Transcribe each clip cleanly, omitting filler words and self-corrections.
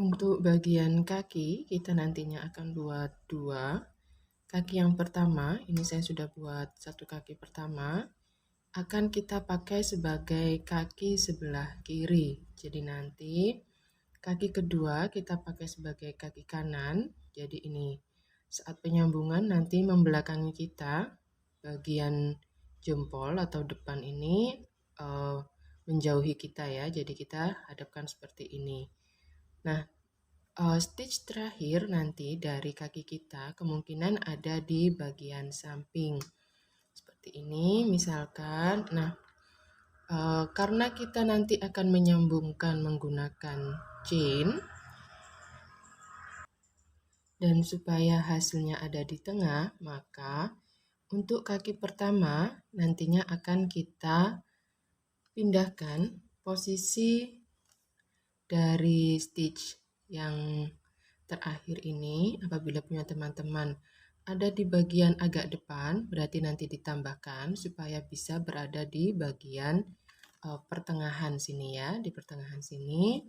Untuk bagian kaki, kita nantinya akan buat dua. Kaki yang pertama, ini saya sudah buat satu kaki pertama, akan kita pakai sebagai kaki sebelah kiri. Jadi nanti kaki kedua kita pakai sebagai kaki kanan. Jadi ini saat penyambungan nanti membelakangi kita, bagian jempol atau depan ini menjauhi kita ya. Jadi kita hadapkan seperti ini. Nah, stitch terakhir nanti dari kaki kita kemungkinan ada di bagian samping. Seperti ini misalkan. Nah, karena kita nanti akan menyambungkan menggunakan chain, dan supaya hasilnya ada di tengah, maka untuk kaki pertama nantinya akan kita pindahkan posisi dari stitch yang terakhir ini. Apabila punya teman-teman ada di bagian agak depan, berarti nanti ditambahkan supaya bisa berada di bagian pertengahan sini ya, di pertengahan sini.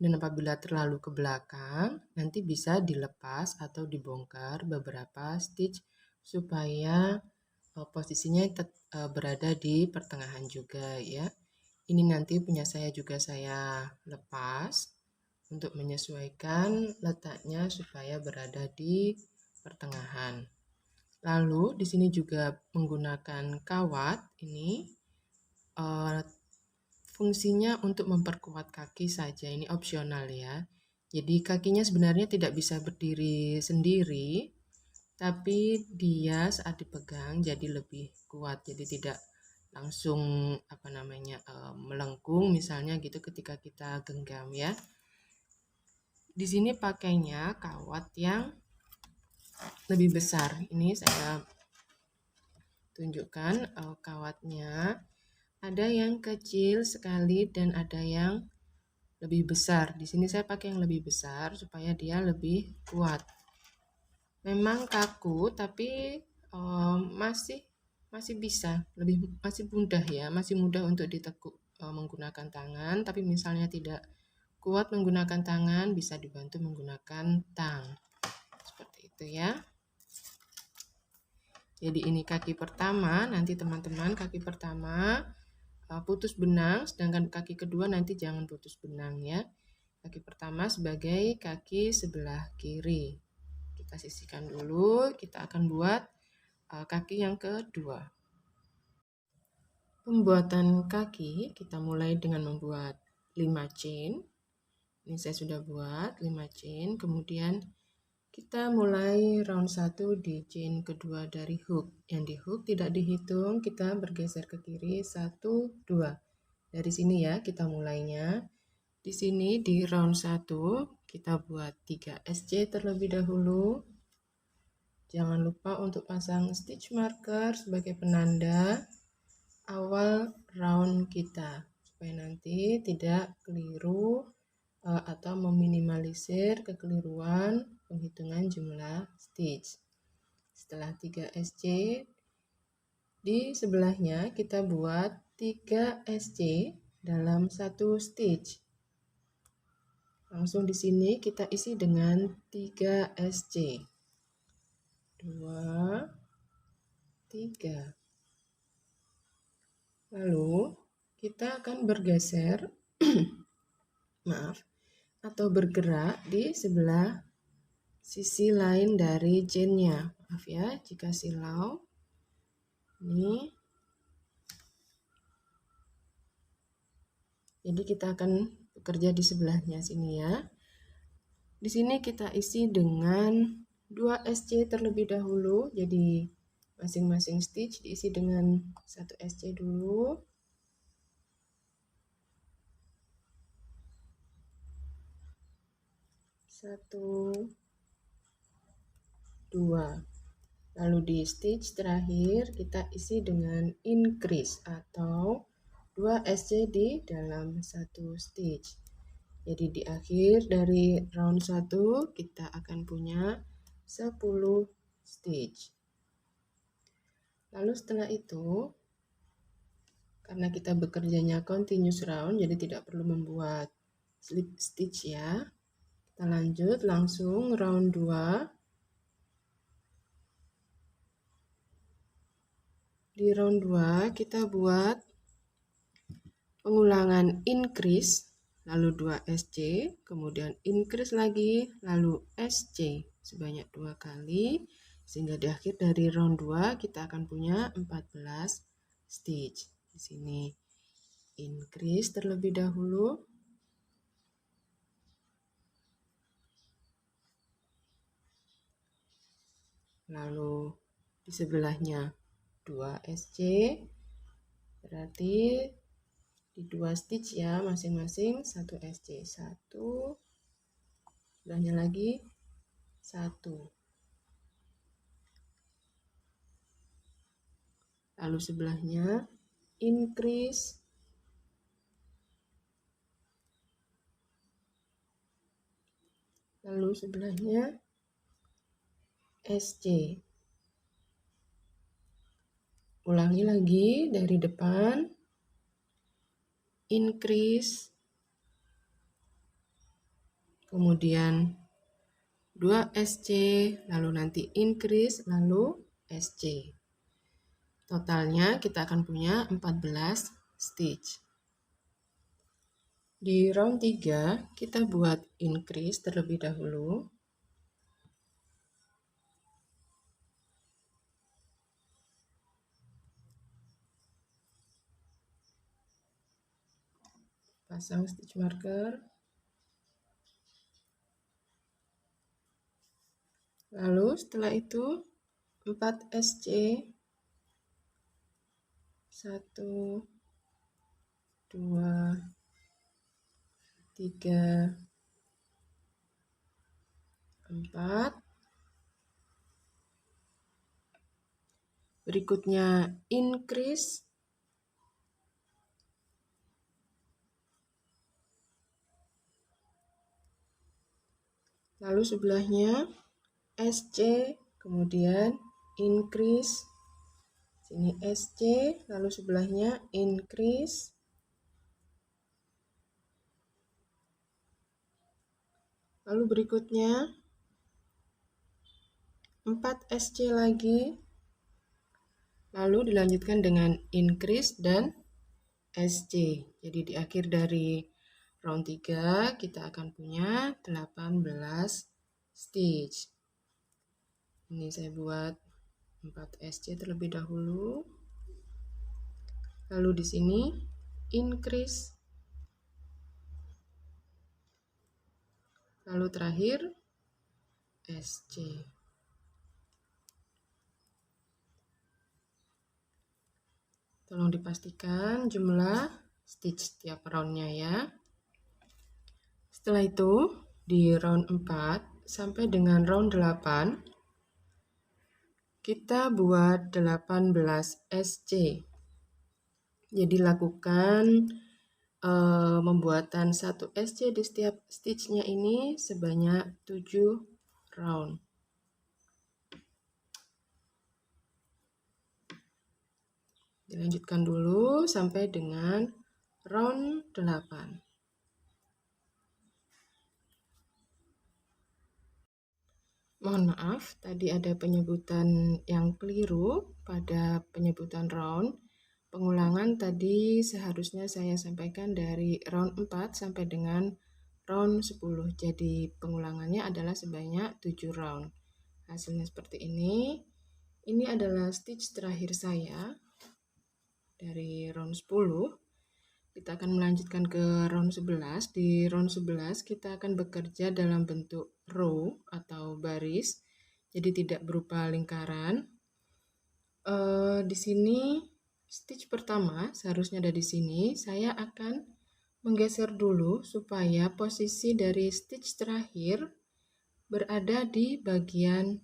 Dan apabila terlalu ke belakang, nanti bisa dilepas atau dibongkar beberapa stitch supaya posisinya berada di pertengahan juga ya. Ini nanti punya saya juga saya lepas untuk menyesuaikan letaknya supaya berada di pertengahan. Lalu di sini juga menggunakan kawat ini fungsinya untuk memperkuat kaki saja, ini opsional ya. Jadi kakinya sebenarnya tidak bisa berdiri sendiri, tapi dia saat dipegang jadi lebih kuat, jadi tidak langsung melengkung misalnya gitu ketika kita genggam ya. Di sini pakainya kawat yang lebih besar. Ini saya tunjukkan kawatnya. Ada yang kecil sekali dan ada yang lebih besar. Di sini saya pakai yang lebih besar supaya dia lebih kuat. Memang kaku tapi masih bisa, masih mudah ya, masih mudah untuk ditekuk menggunakan tangan. Tapi misalnya tidak kuat menggunakan tangan, bisa dibantu menggunakan tang. Seperti itu ya. Jadi ini kaki pertama, nanti teman-teman kaki pertama putus benang, sedangkan kaki kedua nanti jangan putus benang ya. Kaki pertama sebagai kaki sebelah kiri. Kita sisihkan dulu, kita akan buat kaki yang kedua. Pembuatan kaki kita mulai dengan membuat 5 chain. Ini saya sudah buat 5 chain, kemudian kita mulai round 1 di chain kedua dari hook. Yang di hook tidak dihitung, kita bergeser ke kiri 1, 2. Dari sini ya kita mulainya. Di sini di round 1 kita buat 3 SC terlebih dahulu. Jangan lupa untuk pasang stitch marker sebagai penanda awal round kita supaya nanti tidak keliru atau meminimalisir kekeliruan penghitungan jumlah stitch. Setelah 3 SC, di sebelahnya kita buat 3 SC dalam satu stitch. Langsung di sini kita isi dengan 3 SC. 2, 3. Lalu kita akan bergeser atau bergerak di sebelah sisi lain dari chainnya. Maaf ya jika silau. Ini. Jadi kita akan bekerja di sebelahnya sini ya. Di sini kita isi dengan 2 SC terlebih dahulu. Jadi masing-masing stitch diisi dengan 1 SC dulu. 1, 2. Lalu di stitch terakhir kita isi dengan increase atau 2 SC di dalam satu stitch. Jadi di akhir dari round 1 kita akan punya 10 stitch. Lalu setelah itu, karena kita bekerjanya continuous round, jadi tidak perlu membuat slip stitch ya. Kita lanjut langsung round 2. Di round 2 kita buat pengulangan increase, lalu 2 SC, kemudian increase lagi, lalu SC sebanyak 2 kali, sehingga di akhir dari round 2 kita akan punya 14 stitch. Di sini increase terlebih dahulu, lalu di sebelahnya 2 SC, berarti di 2 stitch ya masing-masing 1 SC, 1, sebelahnya lagi 1, lalu sebelahnya increase, lalu sebelahnya SC. Ulangi lagi dari depan, increase, kemudian 2 SC, lalu nanti increase, lalu SC. Totalnya kita akan punya 14 stitch. Di round 3 kita buat increase terlebih dahulu. Pasang stitch marker. Lalu setelah itu 4 SC, 1, 2, 3, 4. Berikutnya increase, lalu sebelahnya SC, kemudian increase, sini SC, lalu sebelahnya increase, lalu berikutnya 4 SC lagi, lalu dilanjutkan dengan increase dan SC. Jadi di akhir dari round 3 kita akan punya 18 stitch. Ini saya buat 4 SC terlebih dahulu. Lalu di sini increase. Lalu terakhir SC. Tolong dipastikan jumlah stitch setiap roundnya ya. Setelah itu di round 4 sampai dengan round 8 kita buat 18 SC. Jadi lakukan pembuatan 1 SC di setiap stitchnya ini sebanyak 7 round. Dilanjutkan dulu sampai dengan round 8. Mohon maaf, tadi ada penyebutan yang keliru pada penyebutan round. Pengulangan tadi seharusnya saya sampaikan dari round 4 sampai dengan round 10. Jadi pengulangannya adalah sebanyak 7 round. Hasilnya seperti ini. Ini adalah stitch terakhir saya dari round 10. Kita akan melanjutkan ke round 11. Di round 11 kita akan bekerja dalam bentuk row atau baris. Jadi tidak berupa lingkaran. Di sini stitch pertama seharusnya ada di sini. Saya akan menggeser dulu supaya posisi dari stitch terakhir berada di bagian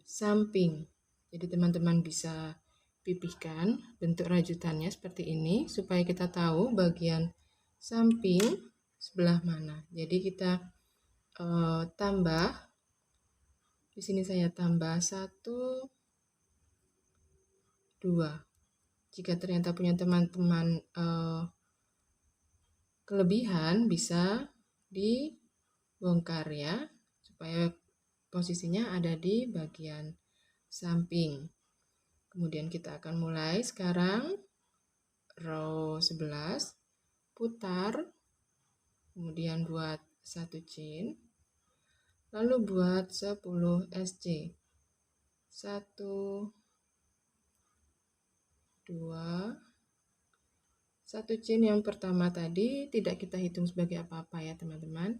samping. Jadi teman-teman bisa pipihkan bentuk rajutannya seperti ini supaya kita tahu bagian samping sebelah mana. Jadi kita tambah, di sini saya tambah 1, 2. Jika ternyata punya teman-teman kelebihan bisa di bongkar ya, supaya posisinya ada di bagian samping. Kemudian kita akan mulai sekarang row 11, putar, kemudian buat 1 chain, lalu buat 10 SC. 1, 2, 1 chain yang pertama tadi tidak kita hitung sebagai apa-apa ya teman-teman.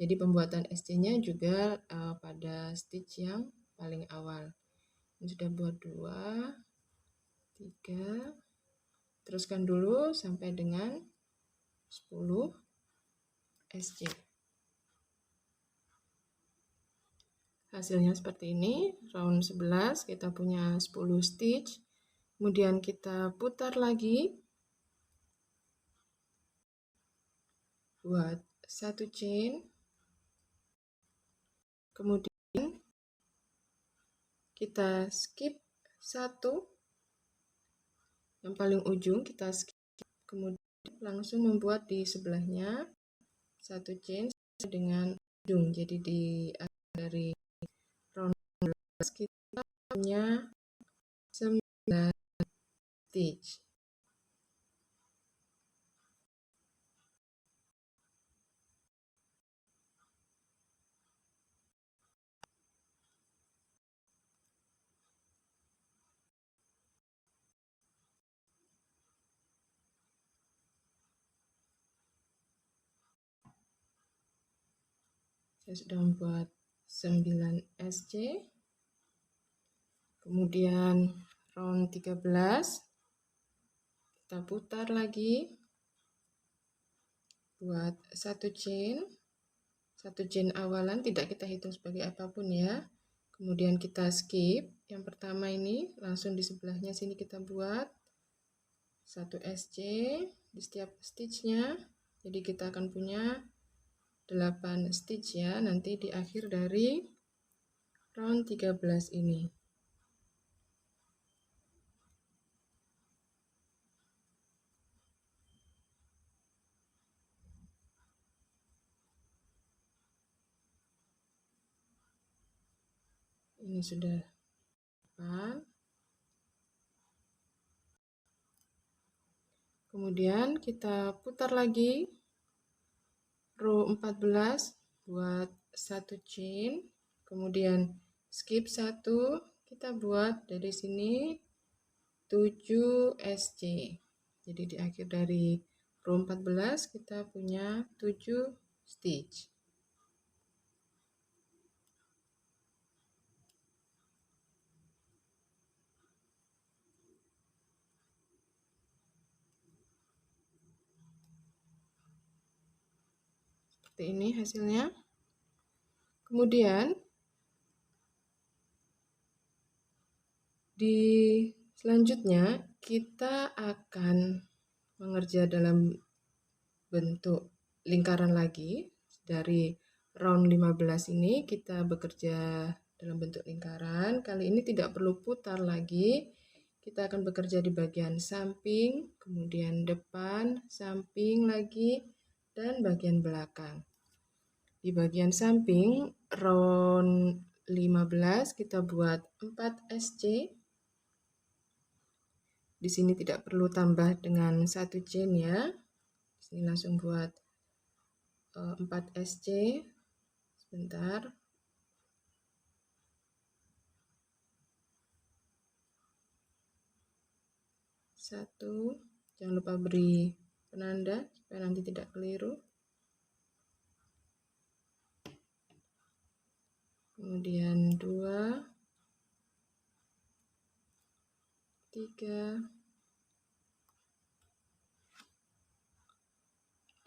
Jadi pembuatan SC-nya juga pada stitch yang paling awal. Ini sudah buat 2, 3, teruskan dulu sampai dengan 10 SC. Hasilnya seperti ini, round 11 kita punya 10 stitch, kemudian kita putar lagi, buat 1 chain, kemudian kita skip 1, yang paling ujung kita skip, kemudian langsung membuat di sebelahnya 1 chain dengan ujung. Jadi di akhir dari round 12 kita punya 9 stitch. Saya sudah membuat 9 SC. Kemudian round 13 kita putar lagi, buat 1 chain. 1 chain awalan tidak kita hitung sebagai apapun ya. Kemudian kita skip yang pertama ini, langsung di sebelahnya sini kita buat 1 SC di setiap stitchnya. Jadi kita akan punya 8 stitch ya nanti di akhir dari round 13 ini. Ini sudah 8. Kemudian kita putar lagi row 14 buat 1 chain, kemudian skip 1, kita buat dari sini 7 SC. Jadi di akhir dari row 14 kita punya 7 stitch. Seperti ini hasilnya. Kemudian di selanjutnya kita akan mengerja dalam bentuk lingkaran lagi. Dari round 15 ini kita bekerja dalam bentuk lingkaran. Kali ini tidak perlu putar lagi. Kita akan bekerja di bagian samping, kemudian depan, samping lagi, dan bagian belakang. Di bagian samping, round 15 kita buat 4 SC. Di sini tidak perlu tambah dengan 1 chain ya. Di sini langsung buat 4 SC. Sebentar. Satu, jangan lupa beri penanda supaya nanti tidak keliru. Kemudian 2, 3,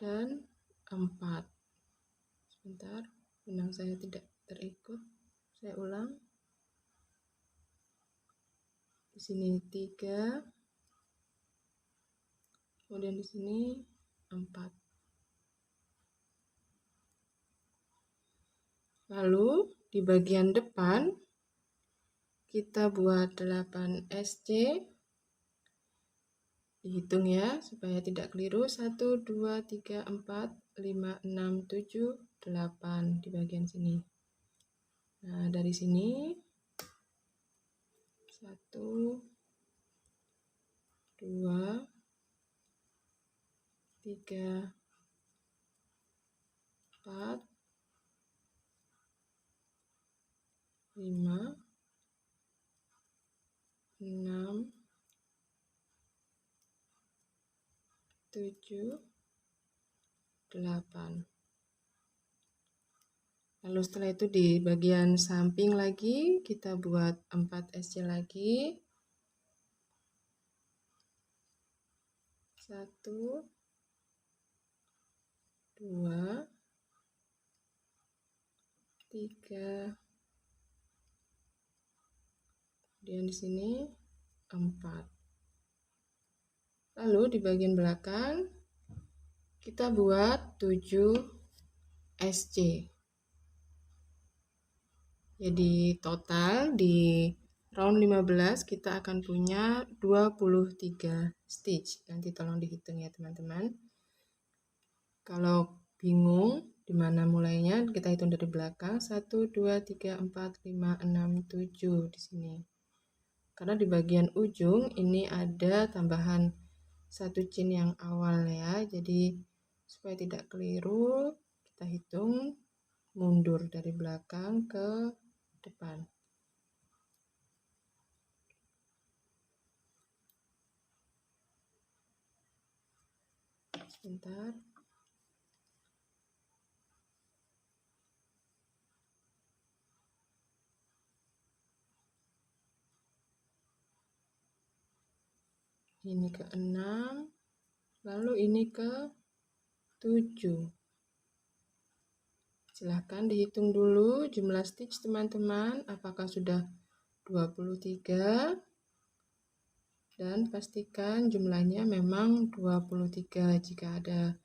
dan 4. Sebentar, benang saya tidak terikut. Saya ulang. Di sini 3, kemudian di sini 4. Lalu di bagian depan kita buat 8 SC. Dihitung ya supaya tidak keliru. 1, 2, 3, 4, 5, 6, 7, 8 di bagian sini. Nah, dari sini 1, 2, 3, 4, 5, 6, 7, 8. Lalu setelah itu di bagian samping lagi kita buat 4 SC lagi. 1, 2, 3, kemudian di sini 4. Lalu di bagian belakang kita buat 7 SC. Jadi total di round 15 kita akan punya 23 stitch. Nanti tolong dihitung ya teman-teman. Kalau bingung di mana mulainya, kita hitung dari belakang. 1, 2, 3, 4, 5, 6, 7 di sini. Karena di bagian ujung ini ada tambahan 1 chain yang awal ya. Jadi supaya tidak keliru, kita hitung mundur dari belakang ke depan. Sebentar. Ini ke 6, lalu ini ke 7. Silahkan dihitung dulu jumlah stitch teman-teman, apakah sudah 23, dan pastikan jumlahnya memang 23. Jika ada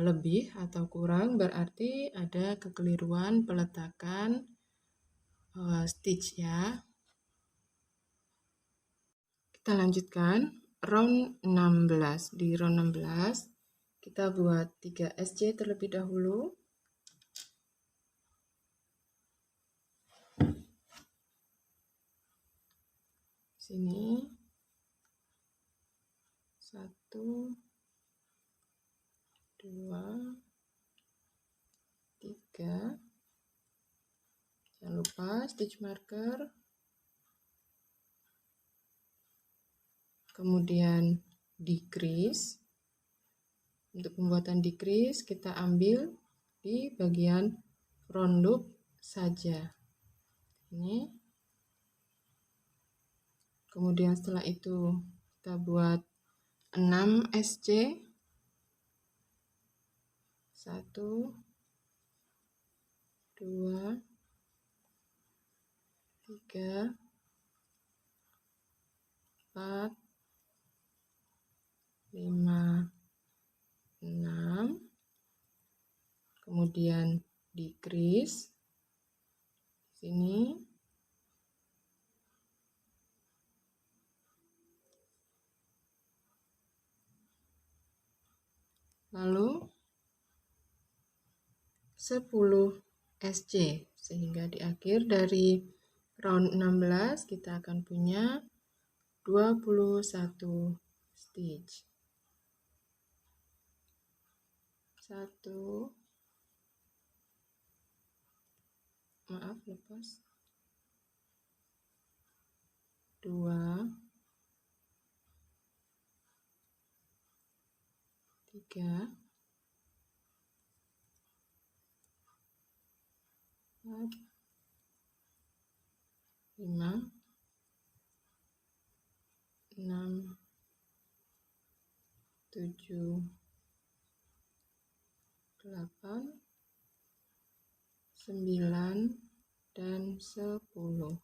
lebih atau kurang berarti ada kekeliruan peletakan stitch ya. Kita lanjutkan round 16. Di round 16 kita buat 3 SC terlebih dahulu. Sini 1, 2, 3. Jangan lupa stitch marker. Kemudian decrease. Untuk pembuatan decrease kita ambil di bagian front loop saja. Ini. Kemudian setelah itu kita buat 6 SC. 1, 2, 3, 4, 5, 6. Kemudian decrease di sini. Lalu 10 SC, sehingga di akhir dari round 16 kita akan punya 21 stitch. 1, maaf lepas, 2, 3, 4, 5, 6, 7, 8, 9, dan 10.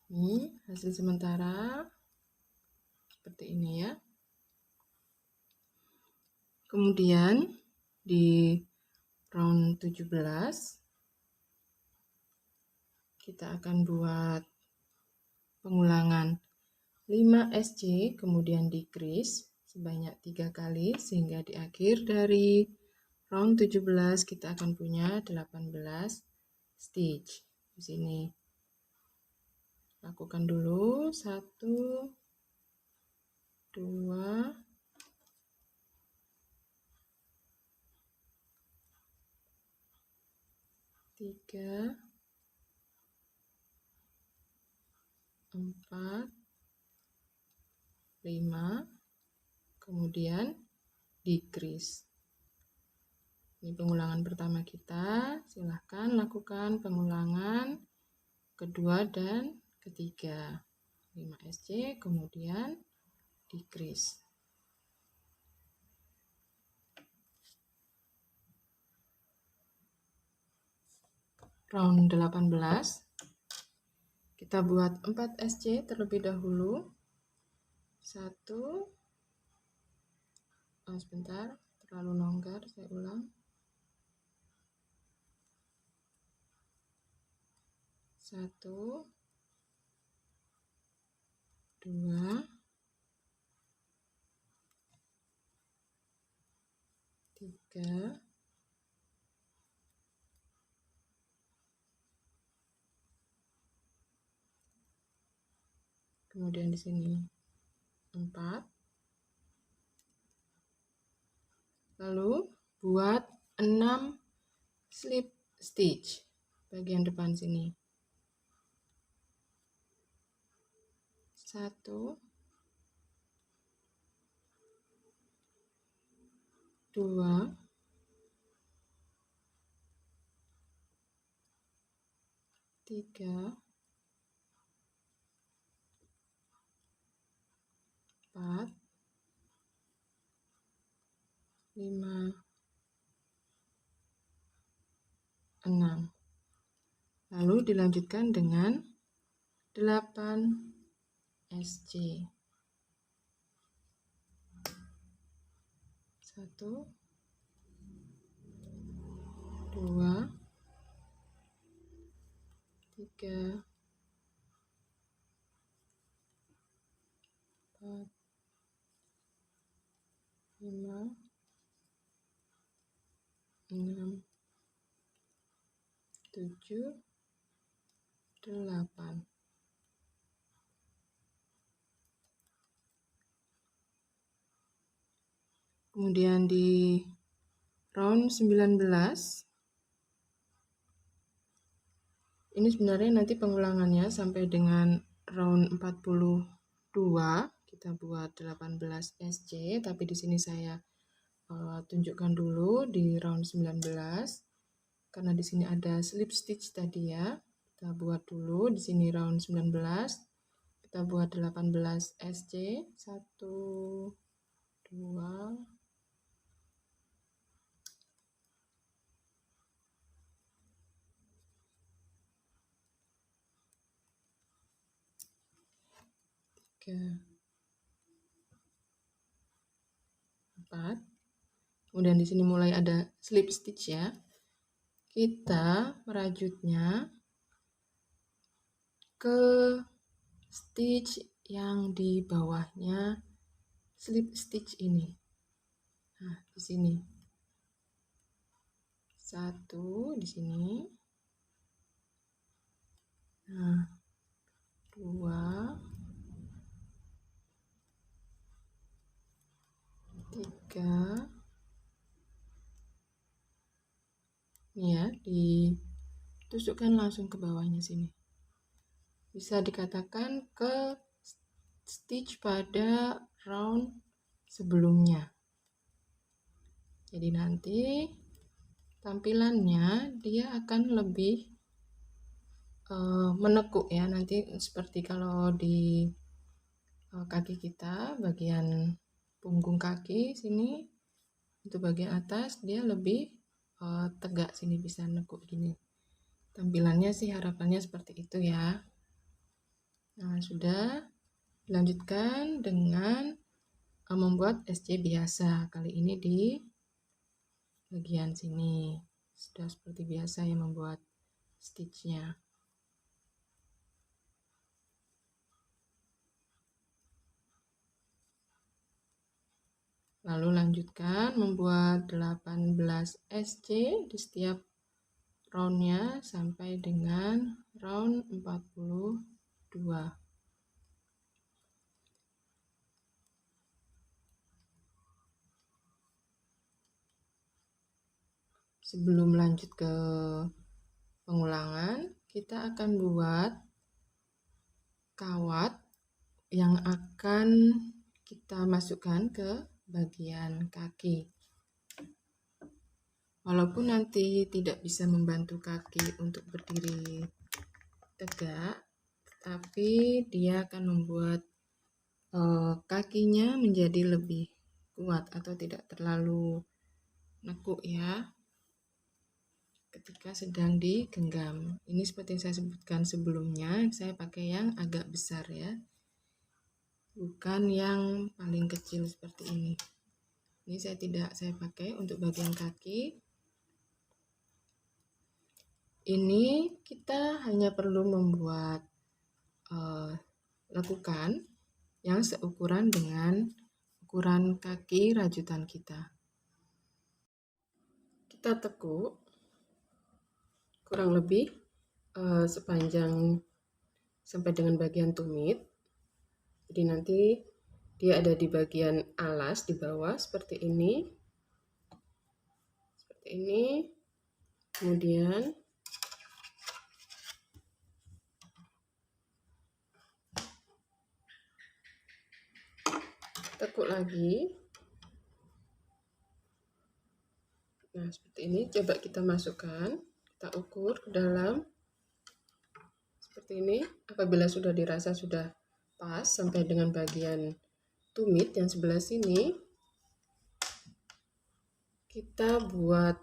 Ini hasil sementara seperti ini ya. Kemudian di round 17 kita akan buat pengulangan 5 SC, kemudian decrease. sebanyak 3 kali, sehingga di akhir dari round 17 kita akan punya 18 stitch. Di sini lakukan dulu 1, 2, 3, 4, 5, kemudian decrease. Ini pengulangan pertama kita, silahkan lakukan pengulangan kedua dan ketiga. 5 SC, kemudian decrease. Round 18, kita buat 4 SC terlebih dahulu. 1, sebentar, terlalu longgar, saya ulang. 1, 2, 3, 4, kemudian di sini 4. Lalu buat 6 slip stitch bagian depan sini. 1, 2, 3, 4, 5, 6. Lalu dilanjutkan dengan 8 SC. 1, 2, 3, 4, 5, 6, 7, 8. Kemudian di round 19, ini sebenarnya nanti pengulangannya sampai dengan round 42, kita buat 18 SC, tapi di sini saya tunjukkan dulu di round 19 karena di sini ada slip stitch tadi ya. Kita buat dulu di sini round 19. Kita buat 18 SC. 1, 2, 3, 4. Kemudian di sini mulai ada slip stitch ya. Kita merajutnya ke stitch yang di bawahnya slip stitch ini. Nah, di sini. 1 di sini. Nah, 2, 3. Ini ya, ditusukkan langsung ke bawahnya sini. Bisa dikatakan ke stitch pada round sebelumnya. Jadi nanti tampilannya dia akan lebih menekuk ya. Nanti seperti kalau di kaki kita, bagian punggung kaki sini, untuk bagian atas dia lebih tegak sini, bisa nekuk gini. Tampilannya sih harapannya seperti itu ya. Nah, sudah dilanjutkan dengan membuat SC biasa. Kali ini di bagian sini. Sudah seperti biasa ya membuat stitchnya. Lalu lanjutkan membuat 18 SC di setiap roundnya sampai dengan round 42. Sebelum lanjut ke pengulangan, kita akan buat kawat yang akan kita masukkan ke bagian kaki. Walaupun nanti tidak bisa membantu kaki untuk berdiri tegak, tapi dia akan membuat kakinya menjadi lebih kuat atau tidak terlalu nekuk ya ketika sedang digenggam. Ini seperti yang saya sebutkan sebelumnya, saya pakai yang agak besar ya, bukan yang paling kecil seperti ini. Ini saya pakai untuk bagian kaki. Ini kita hanya perlu membuat lekukan yang seukuran dengan ukuran kaki rajutan kita. Kita tekuk kurang lebih sepanjang sampai dengan bagian tumit. Jadi nanti dia ada di bagian alas di bawah seperti ini. Seperti ini. Kemudian tekuk lagi. Nah, seperti ini. Coba kita masukkan, kita ukur ke dalam. Seperti ini. Apabila sudah dirasa sudah pas sampai dengan bagian tumit yang sebelah sini, kita buat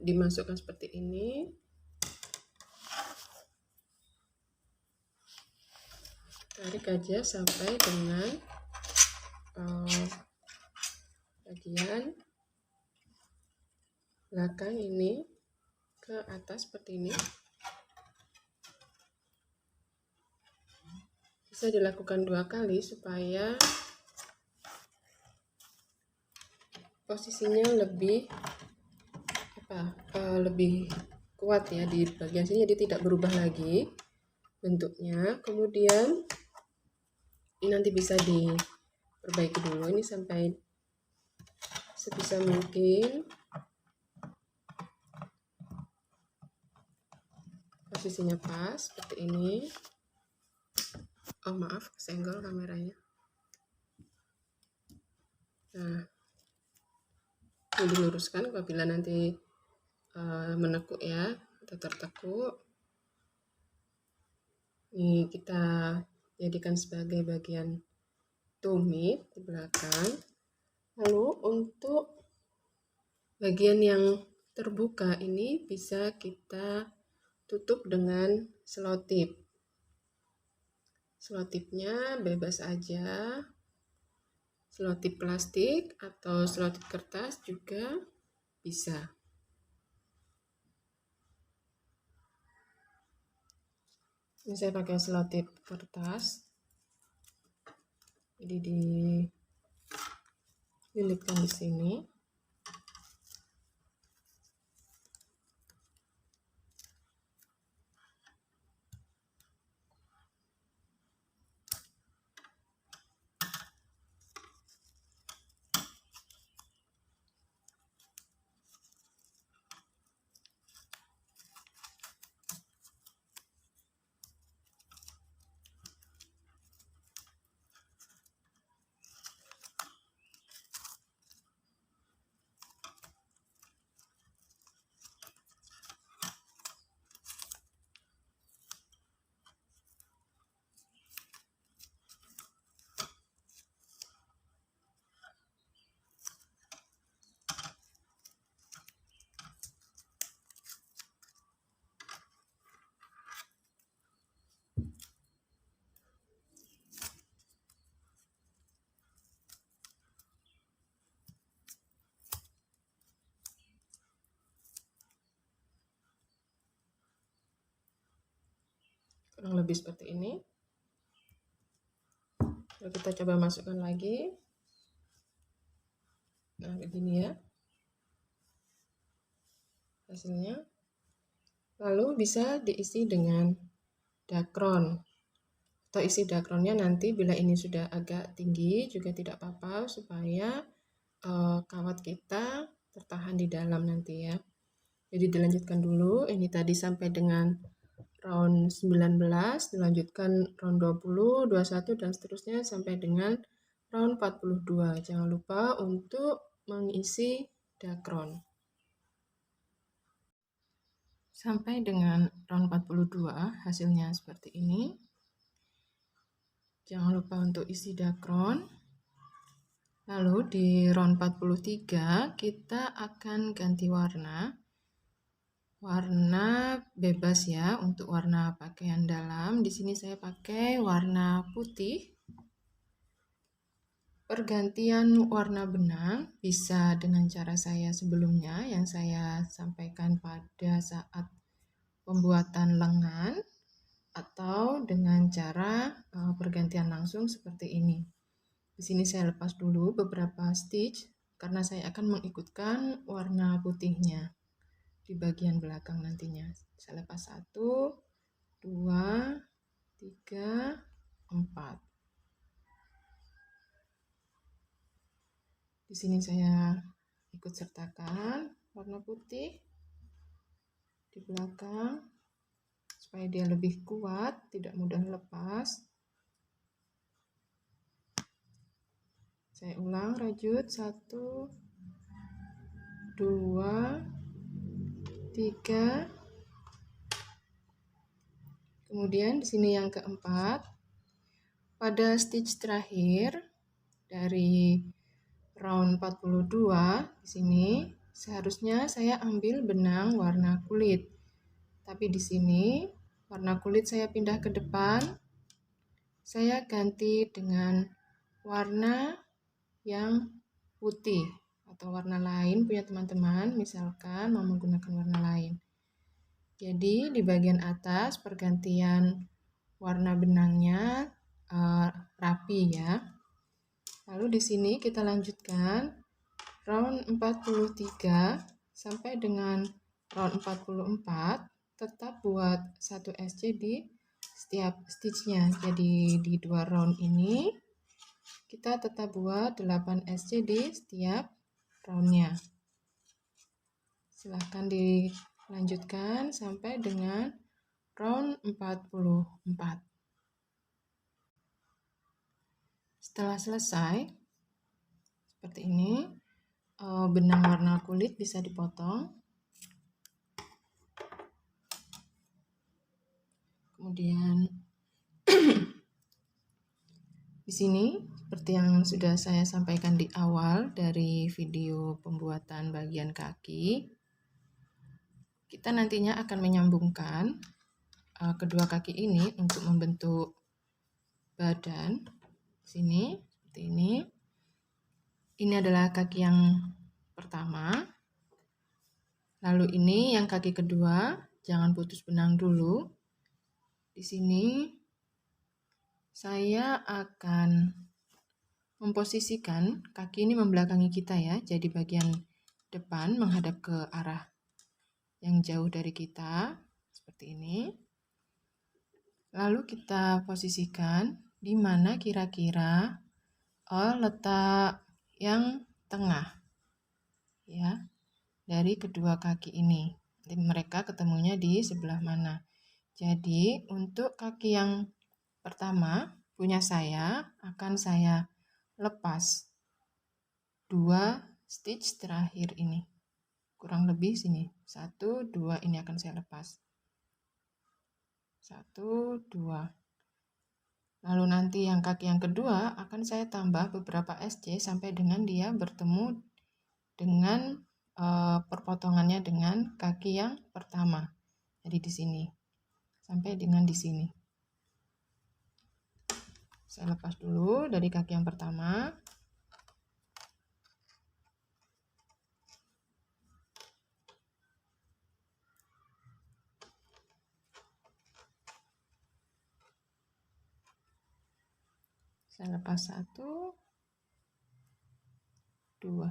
dimasukkan seperti ini. Tarik aja sampai dengan bagian belakang ini ke atas seperti ini. Bisa dilakukan 2 kali supaya posisinya lebih lebih kuat ya di bagian sini, jadi tidak berubah lagi bentuknya. Kemudian ini nanti bisa diperbaiki dulu ini sampai sebisa mungkin posisinya pas seperti ini. Oh maaf, kesenggol kameranya. Nah, ini diluruskan apabila nanti menekuk ya atau tertekuk. Ini kita jadikan sebagai bagian tumit di belakang. Lalu untuk bagian yang terbuka ini bisa kita tutup dengan selotip. Selotipnya bebas aja, selotip plastik atau selotip kertas juga bisa. Ini saya pakai selotip kertas, jadi dililitkan di sini. Kurang lebih seperti ini. Lalu kita coba masukkan lagi. Nah, begini ya hasilnya. Lalu bisa diisi dengan dakron. Atau isi dakronnya nanti bila ini sudah agak tinggi juga tidak apa-apa supaya kawat kita tertahan di dalam nanti ya. Jadi dilanjutkan dulu, ini tadi sampai dengan round 19, dilanjutkan round 20, 21 dan seterusnya sampai dengan round 42. Jangan lupa untuk mengisi dakron. Sampai dengan round 42 hasilnya seperti ini. Jangan lupa untuk isi dakron. Lalu di round 43 kita akan ganti warna. Warna bebas ya untuk warna pakaian dalam. Di sini saya pakai warna putih. Pergantian warna benang bisa dengan cara saya sebelumnya yang saya sampaikan pada saat pembuatan lengan atau dengan cara pergantian langsung seperti ini. Di sini saya lepas dulu beberapa stitch karena saya akan mengikutkan warna putihnya di bagian belakang nantinya. Saya lepas 1, 2, 3, 4. Di sini saya ikut sertakan warna putih di belakang supaya dia lebih kuat, tidak mudah lepas. Saya ulang rajut 1, 2, 3. Kemudian di sini yang keempat, pada stitch terakhir dari round 42 di sini seharusnya saya ambil benang warna kulit. Tapi di sini warna kulit saya pindah ke depan. Saya ganti dengan warna yang putih atau warna lain punya teman-teman, misalkan mau menggunakan warna lain. Jadi di bagian atas pergantian warna benangnya rapi ya. Lalu di sini kita lanjutkan round 43 sampai dengan round 44, tetap buat 1 SC di setiap stitchnya. Jadi di 2 round ini kita tetap buat 8 SC di setiap roundnya. Silahkan dilanjutkan sampai dengan round 44. Setelah selesai seperti ini, benang warna kulit bisa dipotong. Kemudian di sini seperti yang sudah saya sampaikan di awal dari video pembuatan bagian kaki, kita nantinya akan menyambungkan kedua kaki ini untuk membentuk badan. Di sini seperti ini. Ini adalah kaki yang pertama. Lalu ini yang kaki kedua, jangan putus benang dulu. Di sini saya akan memposisikan kaki ini membelakangi kita ya. Jadi bagian depan menghadap ke arah yang jauh dari kita, seperti ini. Lalu kita posisikan di mana kira-kira letak yang tengah ya dari kedua kaki ini. Jadi mereka ketemunya di sebelah mana. Jadi untuk kaki yang pertama punya saya akan saya lepas 2 stitch terakhir ini. Kurang lebih sini. 1, 2 ini akan saya lepas. 1, 2. Lalu nanti yang kaki yang kedua akan saya tambah beberapa SC sampai dengan dia bertemu dengan perpotongannya dengan kaki yang pertama. Jadi di sini sampai dengan di sini. Saya lepas dulu dari kaki yang pertama. Saya lepas 1, 2.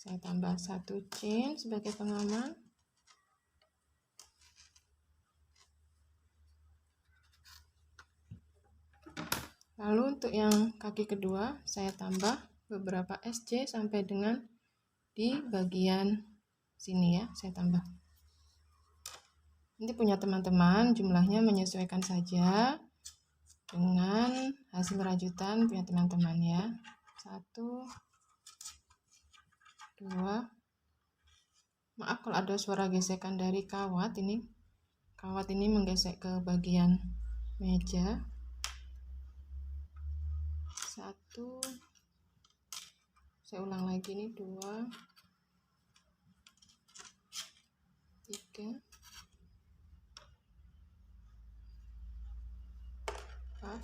Saya tambah 1 chain sebagai pengaman. Lalu untuk yang kaki kedua, saya tambah beberapa SC sampai dengan di bagian sini ya, saya tambah. Nanti punya teman-teman jumlahnya menyesuaikan saja dengan hasil rajutan punya teman-teman ya. 1, 2. Maaf kalau ada suara gesekan dari kawat ini. Kawat ini menggesek ke bagian meja. 1. Saya ulang lagi nih, 2, 3, 4,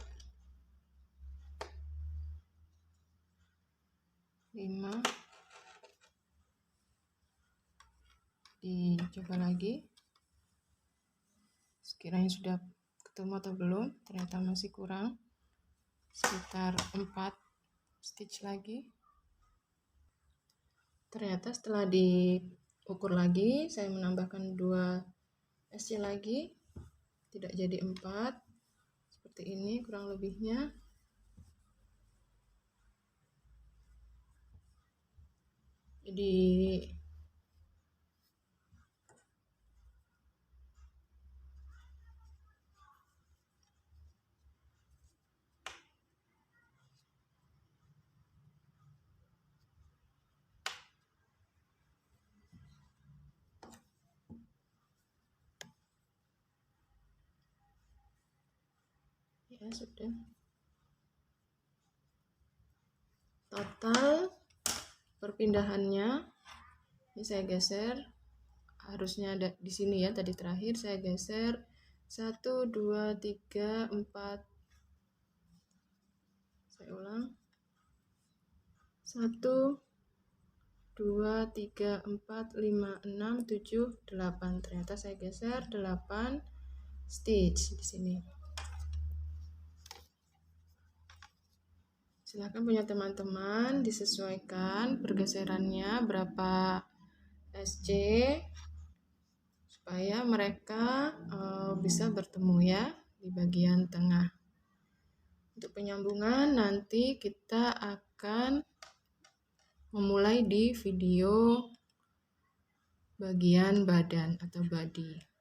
5. Dicoba lagi. Sekiranya sudah ketemu atau belum, ternyata masih kurang. Sekitar 4 stitch lagi. Ternyata setelah diukur lagi, saya menambahkan 2 SC lagi, tidak jadi 4. Seperti ini kurang lebihnya. Jadi ya sudah. Total perpindahannya ini saya geser, harusnya ada di sini ya, tadi terakhir saya geser 1, 2, 3, 4. Saya ulang. 1, 2, 3, 4, 5, 6, 7, 8. Ternyata saya geser 8 stitch di sini. Silakan punya teman-teman disesuaikan pergeserannya berapa SC supaya mereka bisa bertemu ya di bagian tengah. Untuk penyambungan nanti kita akan memulai di video bagian badan atau body.